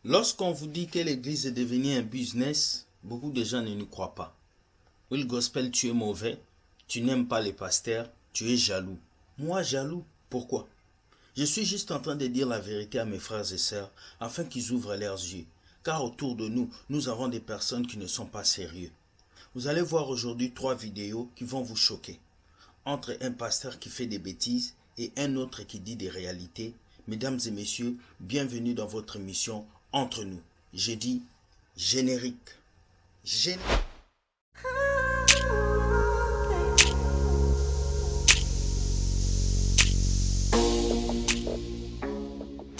Lorsqu'on vous dit que l'église est devenue un business, beaucoup de gens ne nous croient pas. Oui, le gospel, tu es mauvais, tu n'aimes pas les pasteurs, tu es jaloux. Moi, jaloux, pourquoi? Je suis juste en train de dire la vérité à mes frères et sœurs afin qu'ils ouvrent leurs yeux. Car autour de nous, nous avons des personnes qui ne sont pas sérieux. Vous allez voir aujourd'hui 3 vidéos qui vont vous choquer. Entre un pasteur qui fait des bêtises et un autre qui dit des réalités. Mesdames et messieurs, bienvenue dans votre émission Entre nous. J'ai dit générique. Générique.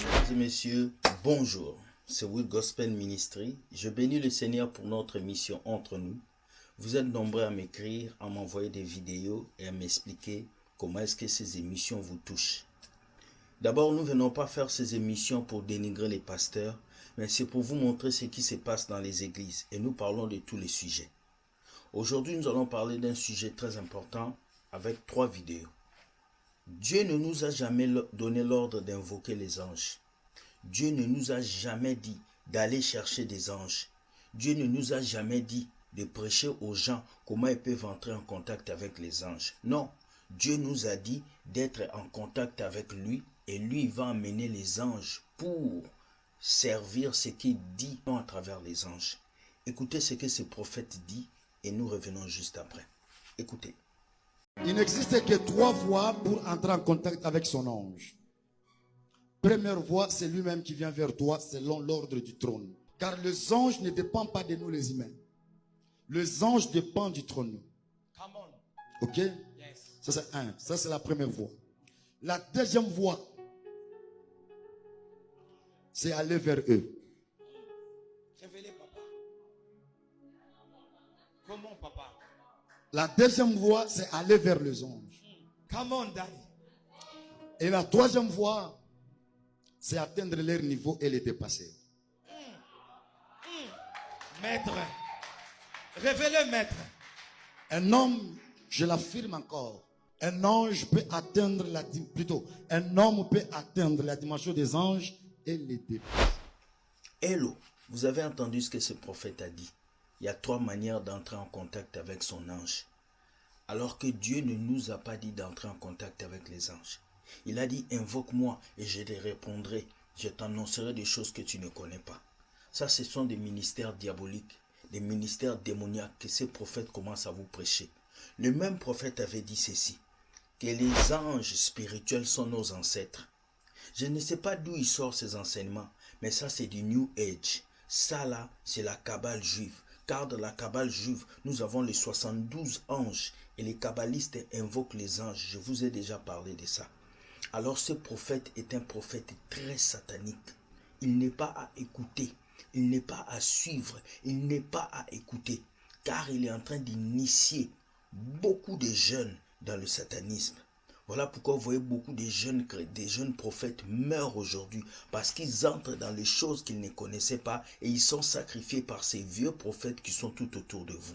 Mesdames et messieurs, bonjour. C'est Will Gospel Ministry. Je bénis le Seigneur pour notre émission Entre nous. Vous êtes nombreux à m'écrire, à m'envoyer des vidéos et à m'expliquer comment est-ce que ces émissions vous touchent. D'abord, nous ne venons pas faire ces émissions pour dénigrer les pasteurs, mais c'est pour vous montrer ce qui se passe dans les églises et nous parlons de tous les sujets. Aujourd'hui, nous allons parler d'un sujet très important avec 3 vidéos. Dieu ne nous a jamais donné l'ordre d'invoquer les anges. Dieu ne nous a jamais dit d'aller chercher des anges. Dieu ne nous a jamais dit de prêcher aux gens comment ils peuvent entrer en contact avec les anges. Non, Dieu nous a dit d'être en contact avec lui et lui va amener les anges pour servir ce qu'il dit à travers les anges. Écoutez ce que ce prophète dit et nous revenons juste après. Écoutez. Il n'existe que 3 voies pour entrer en contact avec son ange. Première voie, c'est lui-même qui vient vers toi selon l'ordre du trône. Car les anges ne dépendent pas de nous les humains. Les anges dépendent du trône. Ok? Ça c'est un. Ça c'est la première voie. La deuxième voie, c'est aller vers eux. Révélez, papa. Comment, papa? La deuxième voie, c'est aller vers les anges. Come on, daddy. Et la troisième voie, c'est atteindre leur niveau et les dépasser. Maître. Révélez, maître. Un homme, je l'affirme encore, un ange peut atteindre un homme peut atteindre la dimension des anges et les dépasser. Hello, vous avez entendu ce que ce prophète a dit. Il y a 3 manières d'entrer en contact avec son ange. Alors que Dieu ne nous a pas dit d'entrer en contact avec les anges. Il a dit, invoque-moi et je te répondrai. Je t'annoncerai des choses que tu ne connais pas. Ça, ce sont des ministères diaboliques, des ministères démoniaques que ces prophètes commencent à vous prêcher. Le même prophète avait dit ceci, que les anges spirituels sont nos ancêtres. Je ne sais pas d'où il sort ces enseignements, mais ça c'est du New Age. Ça là, c'est la Kabbale juive. Car dans la Kabbale juive, nous avons les 72 anges et les kabbalistes invoquent les anges. Je vous ai déjà parlé de ça. Alors ce prophète est un prophète très satanique. Il n'est pas à écouter, il n'est pas à suivre, il n'est pas à écouter. Car il est en train d'initier beaucoup de jeunes dans le satanisme. Voilà pourquoi vous voyez beaucoup de jeunes prophètes meurent aujourd'hui parce qu'ils entrent dans les choses qu'ils ne connaissaient pas et ils sont sacrifiés par ces vieux prophètes qui sont tout autour de vous.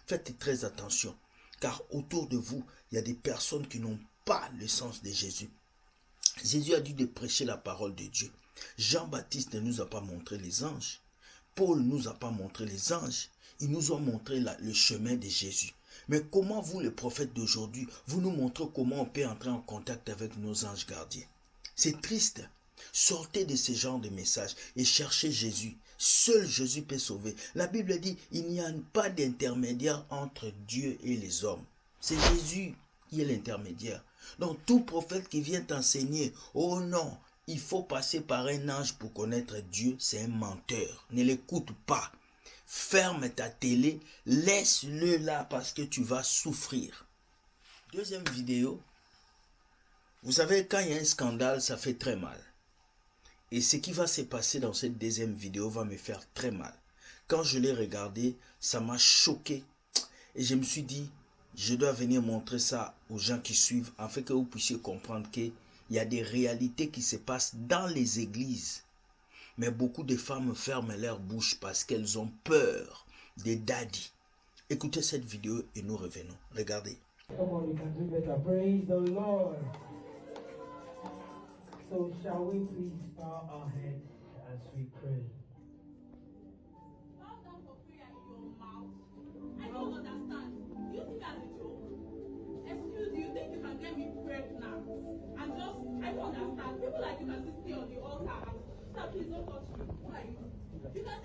Faites très attention car autour de vous, il y a des personnes qui n'ont pas le sens de Jésus. Jésus a dû de prêcher la parole de Dieu. Jean-Baptiste ne nous a pas montré les anges. Paul ne nous a pas montré les anges. Ils nous ont montré le chemin de Jésus. Mais comment vous, les prophètes d'aujourd'hui, vous nous montrez comment on peut entrer en contact avec nos anges gardiens? C'est triste. Sortez de ce genre de messages et cherchez Jésus. Seul Jésus peut sauver. La Bible dit, il n'y a pas d'intermédiaire entre Dieu et les hommes. C'est Jésus qui est l'intermédiaire. Donc tout prophète qui vient t'enseigner, oh non, il faut passer par un ange pour connaître Dieu, c'est un menteur. Ne l'écoute pas. Ferme ta télé, laisse-le là parce que tu vas souffrir. Deuxième vidéo. Vous savez, quand il y a un scandale, ça fait très mal. Et ce qui va se passer dans cette deuxième vidéo va me faire très mal. Quand je l'ai regardé, ça m'a choqué. Et je me suis dit, je dois venir montrer ça aux gens qui suivent, afin que vous puissiez comprendre qu'il y a des réalités qui se passent dans les églises. Mais beaucoup de femmes ferment leur bouche parce qu'elles ont peur des daddies. Écoutez cette vidéo et nous revenons. Regardez. Come on, you can do better. Praise the Lord. So shall we please bow our heads as we pray?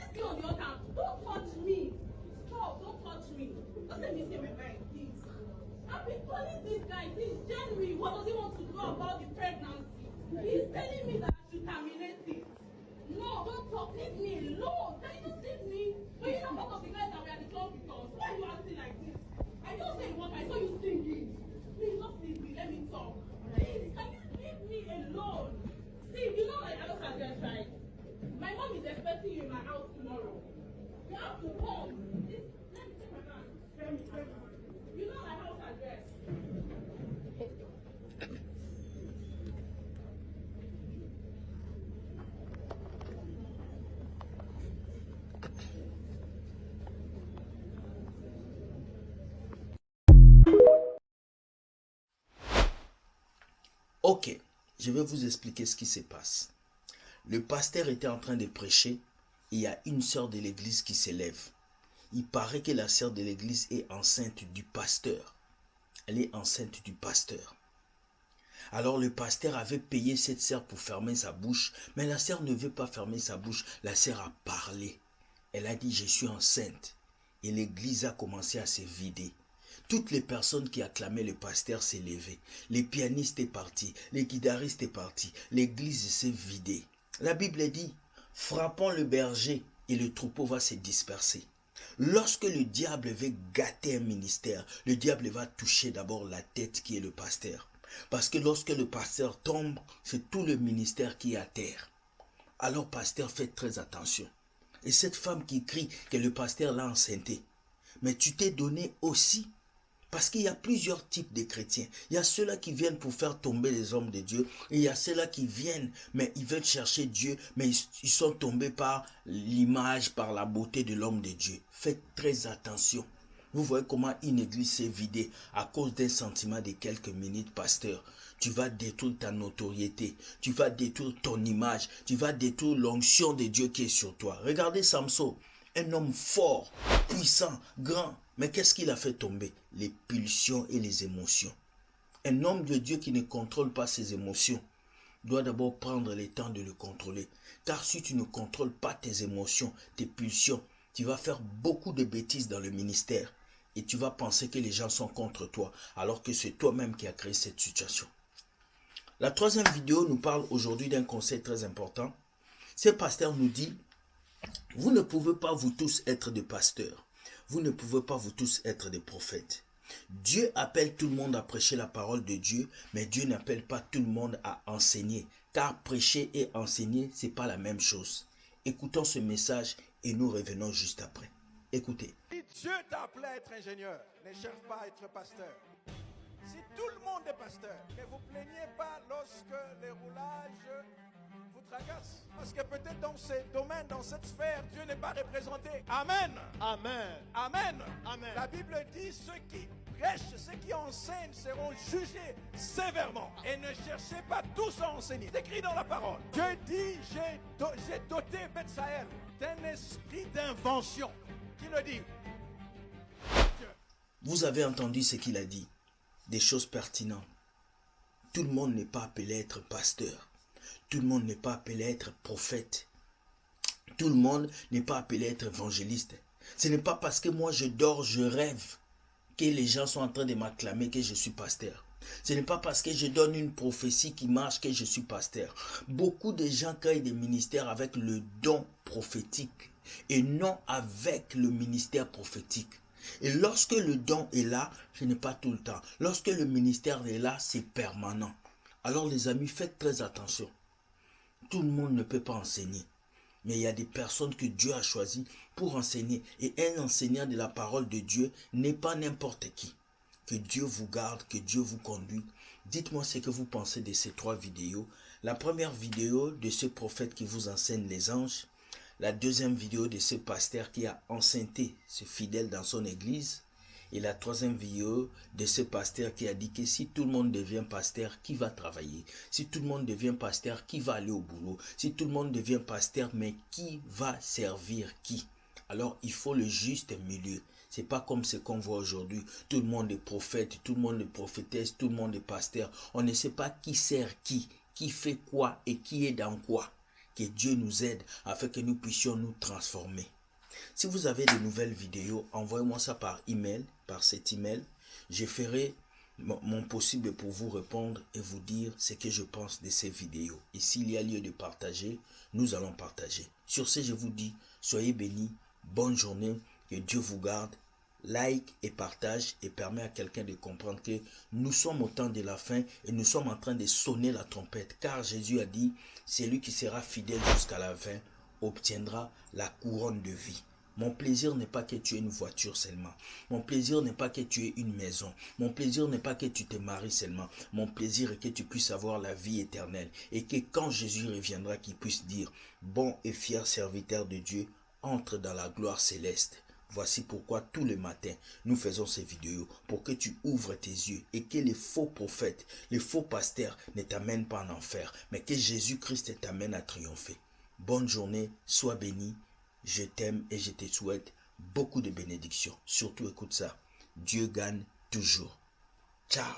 this girl on the other hand, don't touch me. Stop, don't touch me. Don't let me say my mind, please. I've been calling this guy since January. What does he want to do about the pregnancy? He's telling me that I should terminate it. No, don't talk. Leave me alone. Can you just leave me? When you're not part of the guys that we are the club with us, why are you acting like this? I don't say what I saw you singing. Please just leave me. Let me talk. Please, can you leave me alone? See, you know my house address, right? My mom is expecting you in my house tomorrow. You have to come. This, let me take my man. You know my house address. Ok, je vais vous expliquer ce qui se passe. Le pasteur était en train de prêcher et il y a une sœur de l'église qui s'élève. Il paraît que la sœur de l'église est enceinte du pasteur. Elle est enceinte du pasteur. Alors le pasteur avait payé cette sœur pour fermer sa bouche, mais la sœur ne veut pas fermer sa bouche. La sœur a parlé. Elle a dit « Je suis enceinte ». Et l'église a commencé à se vider. Toutes les personnes qui acclamaient le pasteur s'est levées. Les pianistes sont partis, les guitaristes sont partis. L'église s'est vidée. La Bible dit « Frappons le berger et le troupeau va se disperser ». Lorsque le diable veut gâter un ministère, le diable va toucher d'abord la tête qui est le pasteur. Parce que lorsque le pasteur tombe, c'est tout le ministère qui est à terre. Alors pasteur, faites très attention. Et cette femme qui crie que le pasteur l'a enceinté, mais tu t'es donné aussi. Parce qu'il y a plusieurs types de chrétiens. Il y a ceux-là qui viennent pour faire tomber les hommes de Dieu. Et il y a ceux-là qui viennent, mais ils veulent chercher Dieu, mais ils sont tombés par l'image, par la beauté de l'homme de Dieu. Faites très attention. Vous voyez comment une église s'est vidée à cause d'un sentiment de quelques minutes, pasteur. Tu vas détruire ta notoriété. Tu vas détruire ton image. Tu vas détruire l'onction de Dieu qui est sur toi. Regardez Samson, un homme fort, puissant, grand. Mais qu'est-ce qu'il a fait tomber? Les pulsions et les émotions. Un homme de Dieu qui ne contrôle pas ses émotions doit d'abord prendre le temps de le contrôler. Car si tu ne contrôles pas tes émotions, tes pulsions, tu vas faire beaucoup de bêtises dans le ministère. Et tu vas penser que les gens sont contre toi, alors que c'est toi-même qui as créé cette situation. La troisième vidéo nous parle aujourd'hui d'un conseil très important. Ce pasteur nous dit, vous ne pouvez pas vous tous être des pasteurs. Vous ne pouvez pas vous tous être des prophètes. Dieu appelle tout le monde à prêcher la parole de Dieu, mais Dieu n'appelle pas tout le monde à enseigner. Car prêcher et enseigner, ce n'est pas la même chose. Écoutons ce message et nous revenons juste après. Écoutez. Si Dieu t'a appelé à être ingénieur, ne cherche pas à être pasteur. Si tout le monde est pasteur, ne vous plaignez pas lorsque les roulages vous tracassent. Parce que peut-être dans ces domaines, dans cette sphère, Dieu n'est pas représenté. Amen. Amen. Amen. Amen. La Bible dit ceux qui prêchent, ceux qui enseignent seront jugés sévèrement. Et ne cherchez pas tous à enseigner. C'est écrit dans la parole. Dieu dit, j'ai doté Bethsaël d'un esprit d'invention. Qui le dit? Vous avez entendu ce qu'il a dit. Des choses pertinentes. Tout le monde n'est pas appelé à être pasteur. Tout le monde n'est pas appelé à être prophète. Tout le monde n'est pas appelé à être évangéliste. Ce n'est pas parce que moi je dors, je rêve que les gens sont en train de m'acclamer que je suis pasteur. Ce n'est pas parce que je donne une prophétie qui marche que je suis pasteur. Beaucoup de gens créent des ministères avec le don prophétique et non avec le ministère prophétique. Et lorsque le don est là, ce n'est pas tout le temps. Lorsque le ministère est là, c'est permanent. Alors les amis, faites très attention. Tout le monde ne peut pas enseigner. Mais il y a des personnes que Dieu a choisies pour enseigner. Et un enseignant de la parole de Dieu n'est pas n'importe qui. Que Dieu vous garde, que Dieu vous conduise. Dites-moi ce que vous pensez de ces 3 vidéos. La première vidéo de ce prophète qui vous enseigne les anges. La deuxième vidéo de ce pasteur qui a enceinté ce fidèle dans son église. Et la troisième vidéo de ce pasteur qui a dit que si tout le monde devient pasteur, qui va travailler? Si tout le monde devient pasteur, qui va aller au boulot? Si tout le monde devient pasteur, mais qui va servir qui? Alors il faut le juste milieu. C'est pas comme ce qu'on voit aujourd'hui. Tout le monde est prophète, tout le monde est prophétesse, tout le monde est pasteur. On ne sait pas qui sert qui fait quoi et qui est dans quoi. Que Dieu nous aide afin que nous puissions nous transformer. Si vous avez de nouvelles vidéos, envoyez-moi ça par email, par cet email. Je ferai mon possible pour vous répondre et vous dire ce que je pense de ces vidéos. Et s'il y a lieu de partager, nous allons partager. Sur ce, je vous dis, soyez bénis, bonne journée, que Dieu vous garde. Like et partage et permet à quelqu'un de comprendre que nous sommes au temps de la fin et nous sommes en train de sonner la trompette. Car Jésus a dit, celui qui sera fidèle jusqu'à la fin obtiendra la couronne de vie. Mon plaisir n'est pas que tu aies une voiture seulement. Mon plaisir n'est pas que tu aies une maison. Mon plaisir n'est pas que tu te maries seulement. Mon plaisir est que tu puisses avoir la vie éternelle. Et que quand Jésus reviendra, qu'il puisse dire, bon et fier serviteur de Dieu, entre dans la gloire céleste. Voici pourquoi tous les matins, nous faisons ces vidéos pour que tu ouvres tes yeux et que les faux prophètes, les faux pasteurs ne t'amènent pas en enfer, mais que Jésus-Christ t'amène à triompher. Bonne journée, sois béni. Je t'aime et je te souhaite beaucoup de bénédictions. Surtout, écoute ça. Dieu gagne toujours. Ciao.